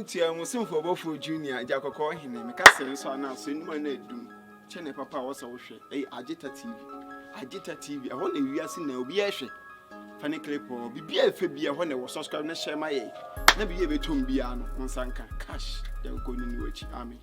Tia Musim for Bofo Junior, Jacoco, him, Kasa, and so now, so no one do. Chene Papa was also a Agita TV. Agita TV, I want to see no be Fanny Clip or be a Fabia when I was subscribed to share my never be able to be on Sanka. Cash, they'll go in which army.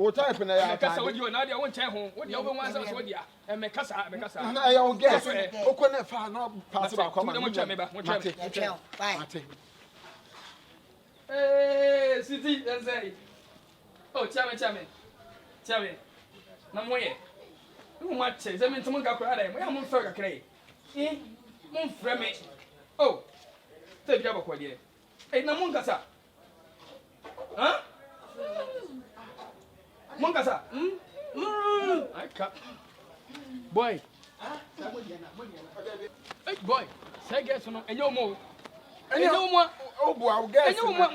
O type na ya Kasa what you na dia won chen ho what you be wan say so dia e me Kasa na ya o guess o ko na fa na pass ba ko ma mo twa me ba mo twa me bye eh city then say oh chame na mo ye mo ma che ze me ntum ga kura dai mo ya mo fa ga krai mo mfra me oh te bia ba ko dia eh na mo Kasa huh Monkasa. I cut. Boy. Hey, boy. Say guess no. And you more. And you more. Oh, boy, I'll guess. And you more.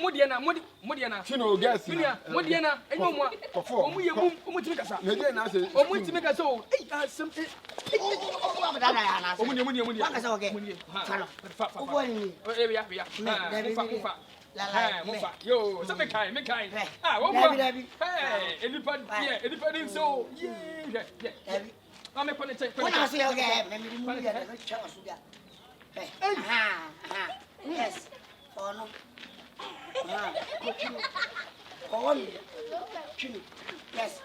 Modiana. Chino guess. Modiana. And you more. Before. Mukasa. Mediana says. Oh, Mukasa. So. Hey, something. Kasa okay. Oh, boy. Oh, yeah. Mufa. Mufa. Yo, so me kind. Ah, what? Hey, anybody so. Yeah. I'm a pony. When I say okay, let me remove the sugar. Yes. Oh no. Yes.